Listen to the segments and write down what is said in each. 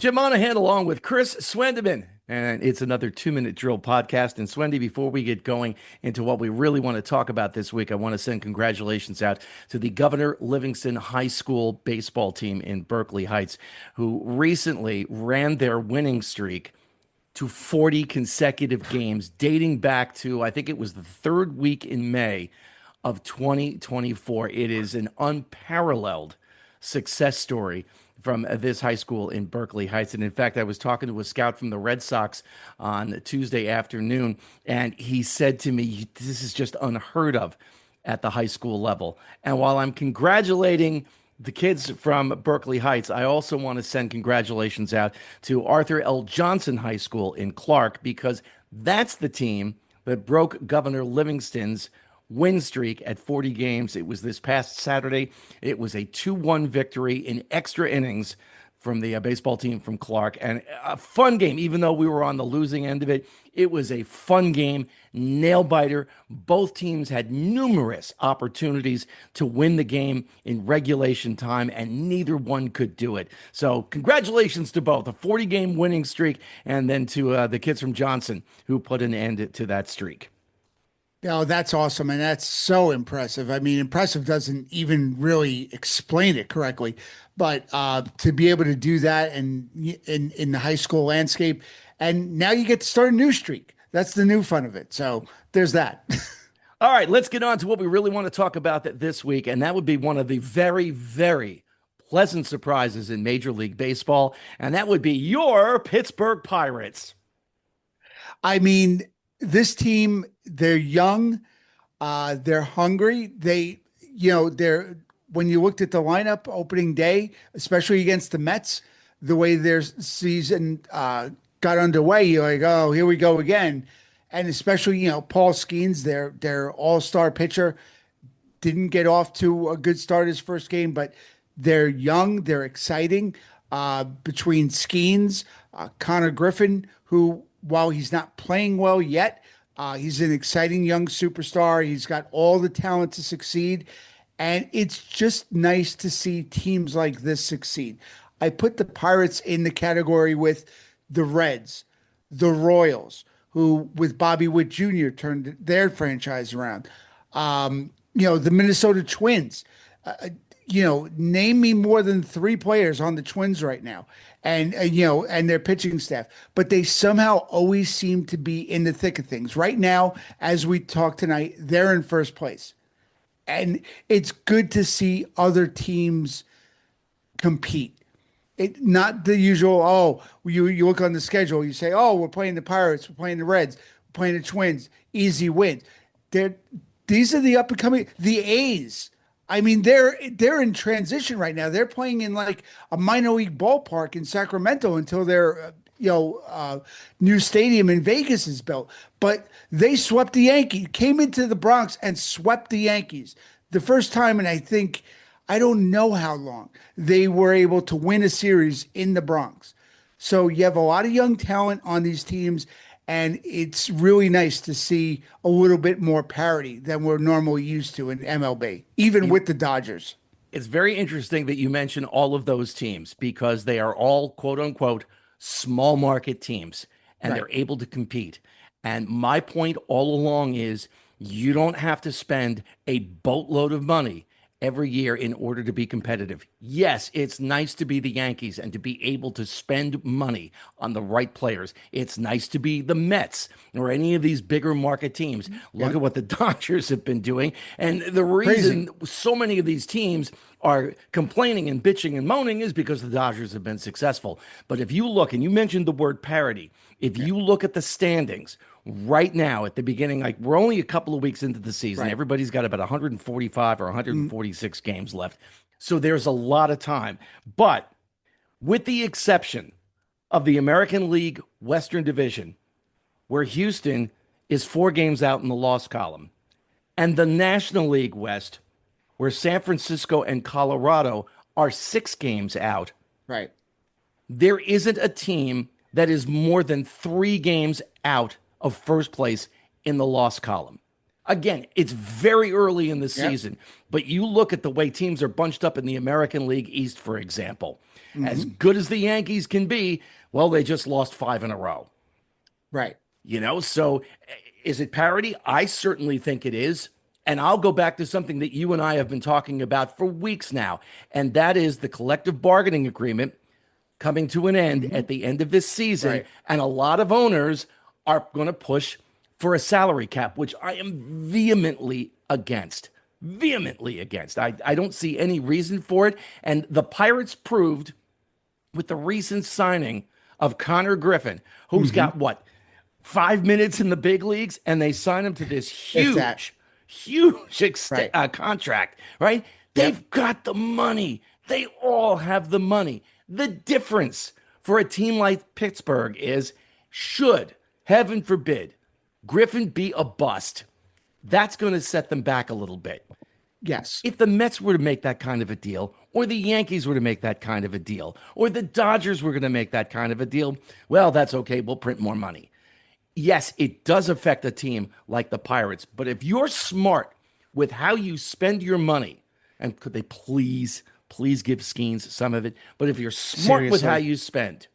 Jim Monahan along with Chris Swendeman. And it's another 2 Minute Drill podcast. And Swendy, before we get going into what we really want to talk about this week, I want to send congratulations out to the Governor Livingston High School baseball team in Berkeley Heights, who recently ran their winning streak to 40 consecutive games, dating back to, I think it was the third week in May of 2024. It is an unparalleled success story from this high school in Berkeley Heights. And in fact, I was talking to a scout from the Red Sox on Tuesday afternoon, and he said to me, this is just unheard of at the high school level. And while I'm congratulating the kids from Berkeley Heights, I also want to send congratulations out to Arthur L. Johnson High School in Clark, because that's the team that broke Governor Livingston's win streak at 40 games. It was this past Saturday. It was a 2-1 victory in extra innings from the baseball team from Clark, and a fun game. Even though we were on the losing end of it, it was a fun game, nail biter. Both teams had numerous opportunities to win the game in regulation time, and neither one could do it. So congratulations to both, a 40-game winning streak, and then to the kids from Johnson who put an end to that streak. Oh, that's awesome. And that's so impressive. I mean, impressive doesn't even really explain it correctly, but to be able to do that and in the high school landscape, and now you get to start a new streak. That's the new fun of it. So there's that. All right, let's get on to what we really want to talk about this week, and that would be one of the very, very pleasant surprises in Major League Baseball, and that would be your Pittsburgh Pirates. I mean, this team, they're young, they're hungry. They're when you looked at the lineup opening day, especially against the Mets, the way their season got underway, you're like, oh, here we go again. And especially, Paul Skenes, their all-star pitcher, didn't get off to a good start his first game, but they're young, they're exciting. Between Skenes, Konnor Griffin, who, while he's not playing well yet, he's an exciting young superstar. He's got all the talent to succeed. And it's just nice to see teams like this succeed. I put the Pirates in the category with the Reds, the Royals, who with Bobby Witt Jr. turned their franchise around. The Minnesota Twins. Name me more than 3 players on the Twins right now, and and their pitching staff, but they somehow always seem to be in the thick of things. Right now, as we talk tonight, they're in first place, and it's good to see other teams compete. It not the usual. Oh, you look on the schedule, you say, oh, we're playing the Pirates, we're playing the Reds, we're playing the Twins, easy wins. These are the up and coming. The A's. I mean, they're in transition right now. They're playing in like a minor league ballpark in Sacramento until their new stadium in Vegas is built. But they swept the Yankees, came into the Bronx and swept the Yankees. The first time, and I don't know how long, they were able to win a series in the Bronx. So you have a lot of young talent on these teams. And it's really nice to see a little bit more parity than we're normally used to in MLB, even with the Dodgers. It's very interesting that you mention all of those teams, because they are all, quote unquote, small market teams, and Right. they're able to compete. And my point all along is you don't have to spend a boatload of money every year in order to be competitive. Yes, it's nice to be the Yankees and to be able to spend money on the right players. It's nice to be the Mets or any of these bigger market teams. Look at what the Dodgers have been doing. And the Crazy. reason so many of these teams are complaining and bitching and moaning is because the Dodgers have been successful. But if you look, and you mentioned the word parity, if you look at the standings right now at the beginning, like we're only a couple of weeks into the season, Right. everybody's got about 145 or 146 games left. So there's a lot of time. But with the exception of the American League Western Division, where Houston is 4 games out in the loss column, and the National League West, where San Francisco and Colorado are 6 games out, Right. there isn't a team that is more than 3 games out of first place in the loss column. Again, it's very early in the Yep. season, but you look at the way teams are bunched up in the American League East, for example. As Hmm. good as the Yankees can be, well, they just lost five in a row. Right. So is it parity? I certainly think it is. And I'll go back to something that you and I have been talking about for weeks now, and that is the collective bargaining agreement coming to an end Hmm. at the end of this season. Right. And a lot of owners are going to push for a salary cap, which I am vehemently against. Vehemently against. I don't see any reason for it. And the Pirates proved with the recent signing of Connor Griffin, who's Hmm. got what, 5 minutes in the big leagues, and they sign him to this If that. huge Right. contract, right? Yep. They've got the money. They all have the money. The difference for a team like Pittsburgh is should, heaven forbid, Griffin be a bust, that's going to set them back a little bit. Yes. If the Mets were to make that kind of a deal, or the Yankees were to make that kind of a deal, or the Dodgers were going to make that kind of a deal, well, that's okay. We'll print more money. Yes, it does affect a team like the Pirates, but if you're smart with how you spend your money, and could they please give Skenes some of it? But if you're smart with how Seriously. you spend,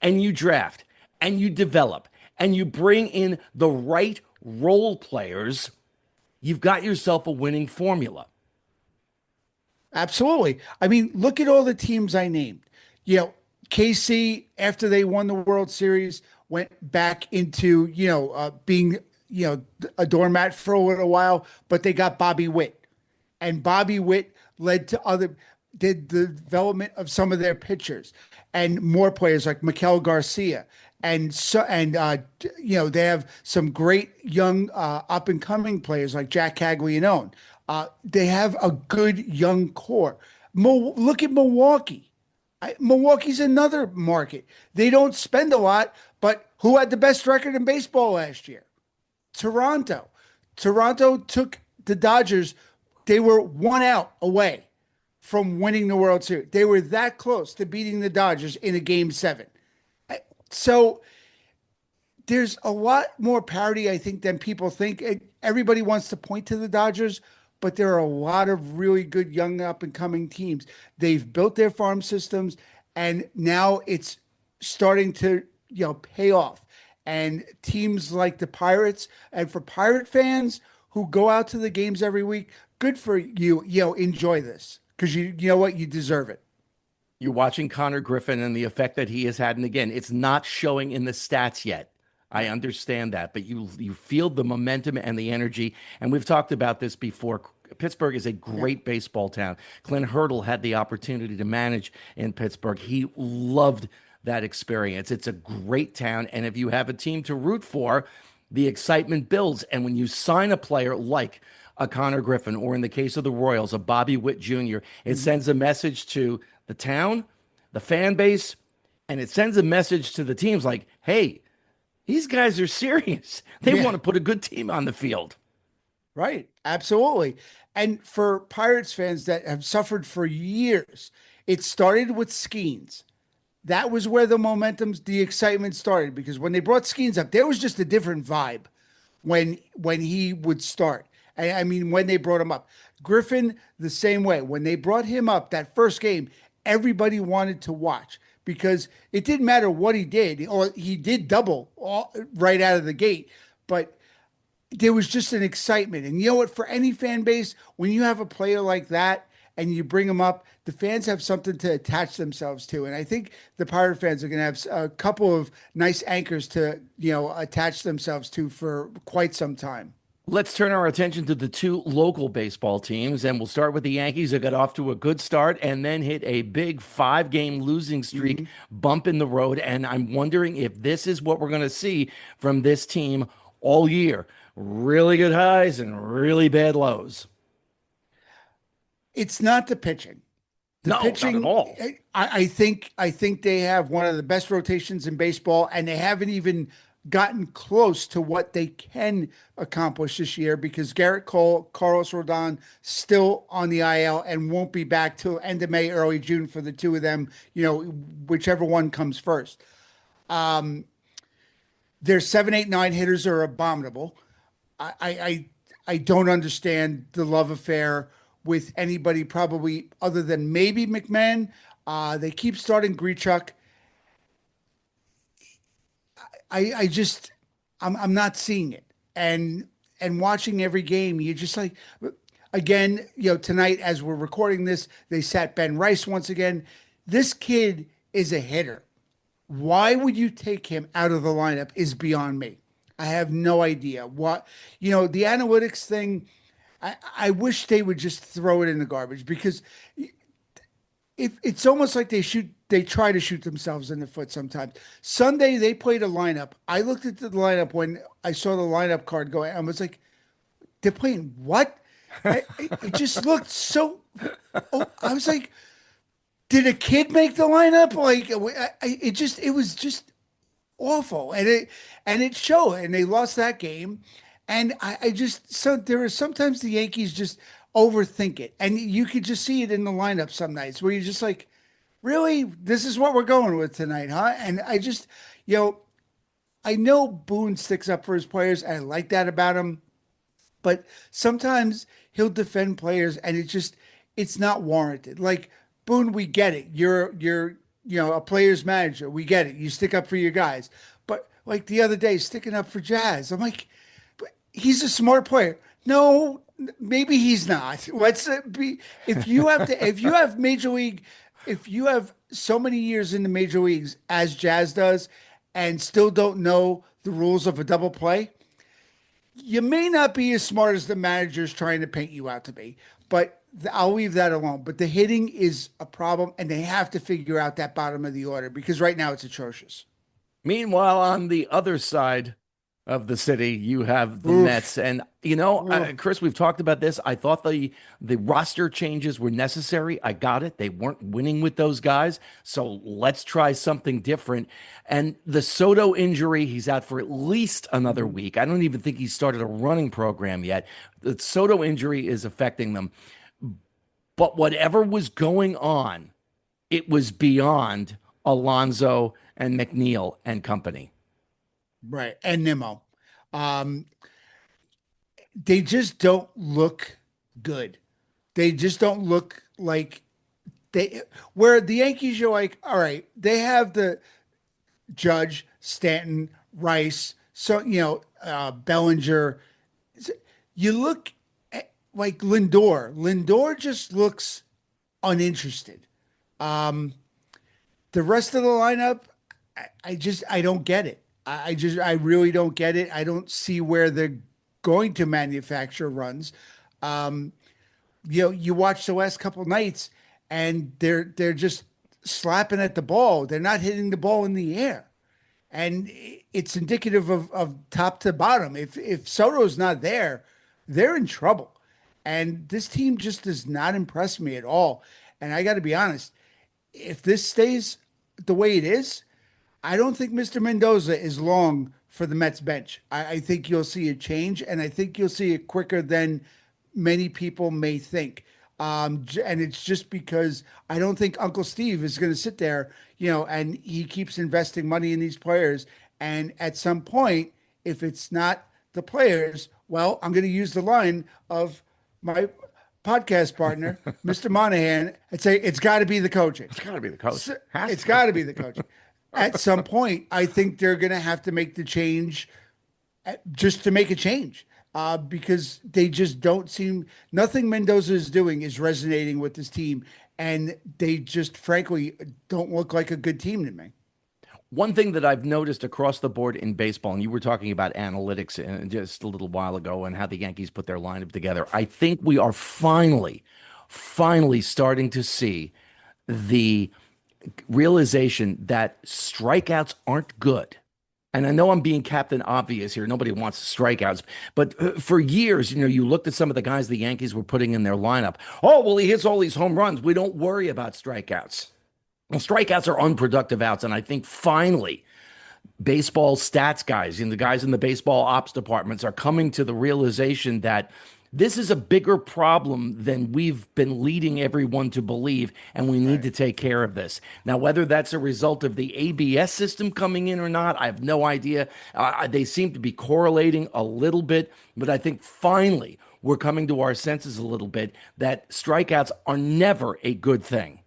and you draft, and you develop, and you bring in the right role players, you've got yourself a winning formula. Absolutely. I mean, look at all the teams I named. You know, KC, after they won the World Series, went back into, being, a doormat for a little while, but they got Bobby Witt. And Bobby Witt did the development of some of their pitchers and more players like Mikel Garcia. They have some great young up and coming players like Jack Caglianone. They have a good young core. Look at Milwaukee. Milwaukee's another market. They don't spend a lot, but who had the best record in baseball last year? Toronto. Toronto took the Dodgers. They were one out away from winning the World Series. They were that close to beating the Dodgers in a game seven. So there's a lot more parity, I think, than people think. Everybody wants to point to the Dodgers, but there are a lot of really good young up and coming teams. They've built their farm systems, and now it's starting to pay off. And teams like the Pirates, and for Pirate fans who go out to the games every week, good for you. Enjoy this because you know what, you deserve it. You're watching Connor Griffin and the effect that he has had. And again, it's not showing in the stats yet. I Right. understand that, but you feel the momentum and the energy. And we've talked about this before. Pittsburgh is a Yeah. great baseball town. Clint Hurdle had the opportunity to manage in Pittsburgh. He loved that experience. It's a great town. And if you have a team to root for, the excitement builds. And when you sign a player like a Connor Griffin, or in the case of the Royals, a Bobby Witt Jr., it Mhm. sends a message to the town, the fan base, and it sends a message to the teams like, hey, these guys are serious. They Yeah. want to put a good team on the field. Right. Absolutely. And for Pirates fans that have suffered for years, it started with Skenes. That was where the excitement started because when they brought Skenes up, there was just a different vibe when he would start. I mean, when they brought him up, Griffin the same way. When they brought him up that first game, everybody wanted to watch because it didn't matter what he did, or he did right out of the gate, but there was just an excitement. And you know what? For any fan base, when you have a player like that and you bring them up, the fans have something to attach themselves to. And I think the Pirate fans are going to have a couple of nice anchors to, attach themselves to for quite some time. Let's turn our attention to the two local baseball teams, and we'll start with the Yankees, that got off to a good start and then hit a big 5 game losing streak Mhm. bump in the road. And I'm wondering if this is what we're going to see from this team all year. Really good highs and really bad lows. It's not the pitching. The No, not at pitching, all. I think they have one of the best rotations in baseball, and they haven't even gotten close to what they can accomplish this year because Garrett Cole, Carlos Rodon still on the IL and won't be back till end of May, early June for the two of them, whichever one comes first. Their 7, 8, 9 hitters are abominable. I don't understand the love affair with anybody probably other than maybe McMahon. They keep starting Grichuk. I just I'm not seeing it. And watching every game, you just like again, tonight as we're recording this, they sat Ben Rice once again. This kid is a hitter. Why would you take him out of the lineup is beyond me. I have no idea. What, the analytics thing, I wish they would just throw it in the garbage because it's almost like they try to shoot themselves in the foot sometimes. Sunday they played a lineup. I looked at the lineup when I saw the lineup card go. I was like, they're playing what? It just looked so. Oh, I was like, did a kid make the lineup? Like it was just awful, and it showed, and they lost that game. And I just so there are sometimes the Yankees just overthink it, and you could just see it in the lineup some nights where you're just like, really, this is what we're going with tonight, huh? And I just, I know Boone sticks up for his players, and I like that about him. But sometimes he'll defend players, and it's not warranted. Like Boone, we get it. You're a player's manager. We get it. You stick up for your guys. But like the other day, sticking up for Jazz, I'm like, but he's a smart player. No, maybe he's not. Let's be. If you have major league, if you have so many years in the major leagues as Jazz does, and still don't know the rules of a double play, you may not be as smart as the manager's trying to paint you out to be, but I'll leave that alone. But the hitting is a problem, and they have to figure out that bottom of the order because right now it's atrocious. Meanwhile, on the other side of the city, you have the Oof. Mets, and Oof. Chris, we've talked about this. I thought the roster changes were necessary. I got it. They weren't winning with those guys, so let's try something different. And the Soto injury, he's out for at least another week. I don't even think he started a running program yet. The Soto injury is affecting them. But whatever was going on, it was beyond Alonso and McNeil and company. Right. And Nimmo. Um, they just don't look good. They just don't look like they where the Yankees you're like, all right, they have the Judge, Stanton, Rice, so Bellinger. You look at, like Lindor. Lindor just looks uninterested. Um, the rest of the lineup, I don't get it. I really don't get it. I don't see where they're going to manufacture runs. Um, you watch the last couple nights, and they're just slapping at the ball. They're not hitting the ball in the air, and it's indicative of top to bottom. If Soto's not there, they're in trouble. And this team just does not impress me at all. And I got to be honest, if this stays the way it is, I don't think Mr. Mendoza is long for the Mets bench. I think you'll see a change, and I think you'll see it quicker than many people may think. And it's just because I don't think Uncle Steve is going to sit there, and he keeps investing money in these players. And at some point, if it's not the players, well, I'm going to use the line of my podcast partner, Mr. Monahan, and say it's got to be the coaching. It's got to be the coach. It's got to be the coaching. At some point, I think they're going to have to make the change just to make a change because they just don't seem, nothing Mendoza is doing is resonating with this team. And they just, frankly, don't look like a good team to me. One thing that I've noticed across the board in baseball, and you were talking about analytics just a little while ago and how the Yankees put their lineup together. I think we are finally starting to see the realization that strikeouts aren't good. And I know I'm being Captain Obvious here. Nobody wants strikeouts. But for years, you looked at some of the guys the Yankees were putting in their lineup. Oh, well, he hits all these home runs. We don't worry about strikeouts. Well, strikeouts are unproductive outs. And I think finally, baseball stats guys, the guys in the baseball ops departments are coming to the realization that this is a bigger problem than we've been leading everyone to believe, and we need to take care of this. Now, whether that's a result of the ABS system coming in or not, I have no idea. They seem to be correlating a little bit, but I think finally we're coming to our senses a little bit that strikeouts are never a good thing.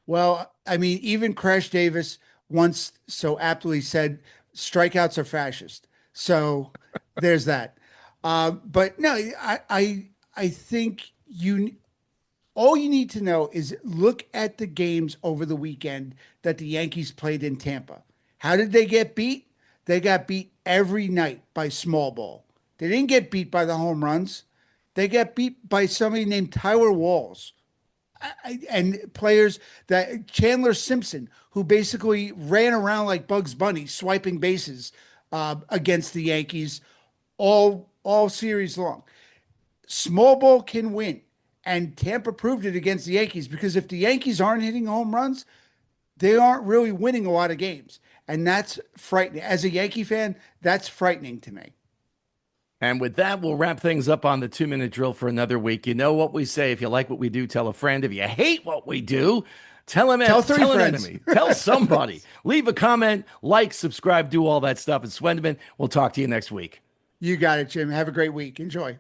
Well, I mean, even Crash Davis once so aptly said, "Strikeouts are fascist." So there's that. But no, I think all you need to know is look at the games over the weekend that the Yankees played in Tampa. How did they get beat? They got beat every night by small ball. They didn't get beat by the home runs. They got beat by somebody named Tyler Walls and players that Chandler Simpson, who basically ran around like Bugs Bunny, swiping bases against the Yankees all series long. Small ball can win. And Tampa proved it against the Yankees because if the Yankees aren't hitting home runs, they aren't really winning a lot of games. And that's frightening. As a Yankee fan, that's frightening to me. And with that, we'll wrap things up on the 2 minute drill for another week. You know what we say. If you like what we do, tell a friend. If you hate what we do, Tell three tell an friends. enemy. Tell somebody. Leave a comment, like, subscribe, do all that stuff. And Swendeman, we'll talk to you next week. You got it, Jim. Have a great week. Enjoy.